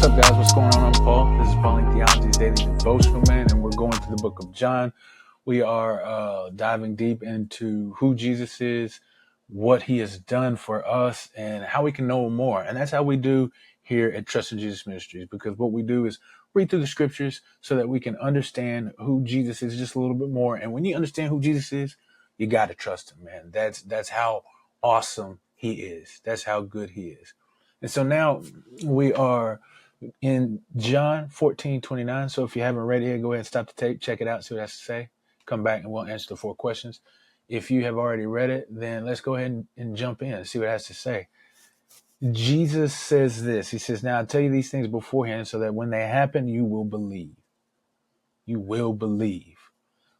What's up, guys? What's going on? I'm Paul. This is Pauline Theology's Daily Devotional, man, and we're going to the book of John. We are diving deep into who Jesus is, what he has done for us, and how we can know him more. And that's how we do here at Trust in Jesus Ministries, because what we do is read through the scriptures so that we can understand who Jesus is just a little bit more. And when you understand who Jesus is, you got to trust him, man. That's how awesome he is. That's how good he is. And so now we are in John 14:29. So if you haven't read it yet, go ahead and stop the tape, check it out, see what it has to say. Come back and we'll answer the 4 questions. If you have already read it, then let's go ahead and jump in and see what it has to say. Jesus says this. He says, now I'll tell you these things beforehand so that when they happen, you will believe. You will believe.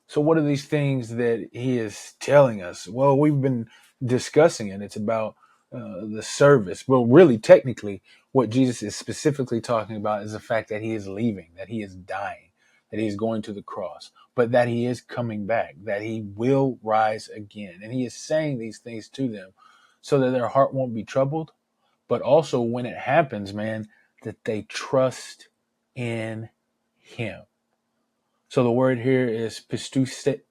So what are these things that he is telling us? Well, we've been discussing it. It's about the service. Well, really, technically, what Jesus is specifically talking about is the fact that he is leaving, that he is dying, that he is going to the cross, but that he is coming back, that he will rise again. And he is saying these things to them so that their heart won't be troubled, but also when it happens, man, that they trust in him. So the word here is pistuesete,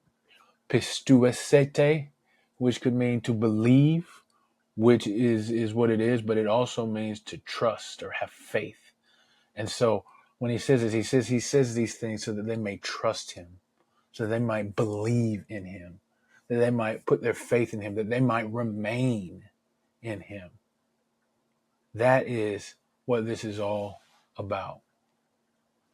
which could mean to believe, which is what it is, but it also means to trust or have faith. And so when he says this, he says these things so that they may trust him, so they might believe in him, that they might put their faith in him, that they might remain in him. That is what this is all about.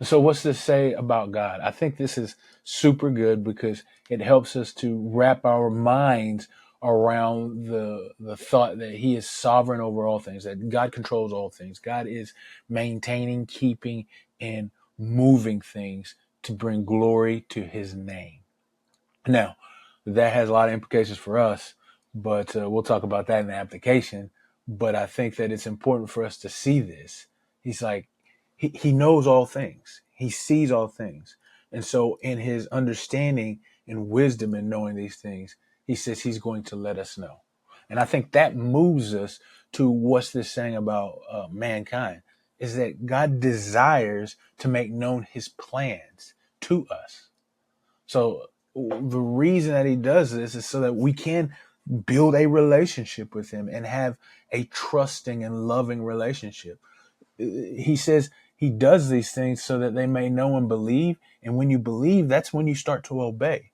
So what's this say about God? I think this is super good because it helps us to wrap our minds around the thought that he is sovereign over all things, that God controls all things. God is maintaining, keeping, and moving things to bring glory to his name. Now, that has a lot of implications for us, but we'll talk about that in the application. But I think that it's important for us to see this. He's like, he knows all things. He sees all things. And so in his understanding and wisdom in knowing these things, he says he's going to let us know. And I think that moves us to what's this saying about mankind, is that God desires to make known his plans to us. So the reason that he does this is so that we can build a relationship with him and have a trusting and loving relationship. He says he does these things so that they may know and believe. And when you believe, that's when you start to obey.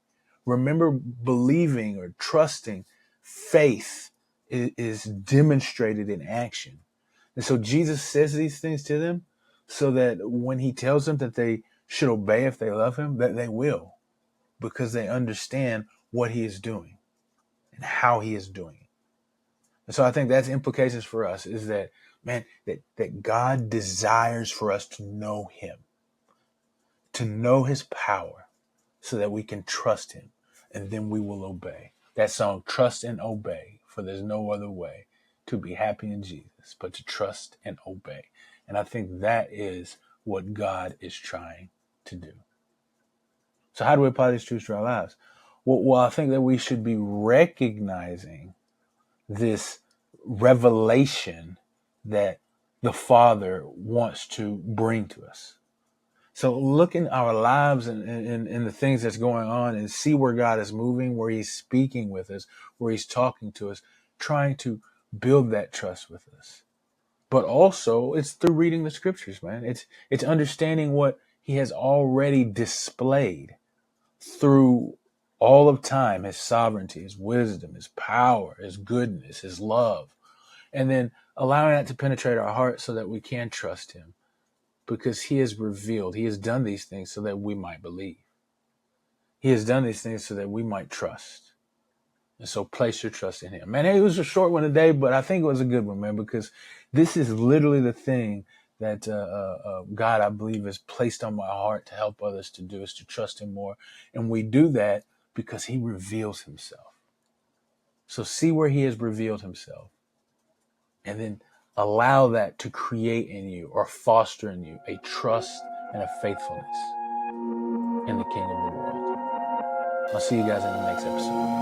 Remember, believing or trusting, faith is demonstrated in action. And so Jesus says these things to them so that when he tells them that they should obey if they love him, that they will, because they understand what he is doing and how he is doing it. And so I think that's implications for us, is that, man, that God desires for us to know him, to know his power so that we can trust him, and then we will obey. That song, Trust and Obey, for there's no other way to be happy in Jesus but to trust and obey. And I think that is what God is trying to do. So how do we apply these truths to our lives? Well, I think that we should be recognizing this revelation that the Father wants to bring to us. So look in our lives and the things that's going on and see where God is moving, where he's speaking with us, where he's talking to us, trying to build that trust with us. But also it's through reading the scriptures, man. It's understanding what he has already displayed through all of time, his sovereignty, his wisdom, his power, his goodness, his love, and then allowing that to penetrate our hearts so that we can trust him, because he has revealed, he has done these things so that we might believe. He has done these things so that we might trust. And so place your trust in him. Man, it was a short one today, but I think it was a good one, man, because this is literally the thing that God, I believe, has placed on my heart to help others to do, is to trust him more. And we do that because he reveals himself. So see where he has revealed himself, and then allow that to create in you or foster in you a trust and a faithfulness in the King of the world. I'll see you guys in the next episode.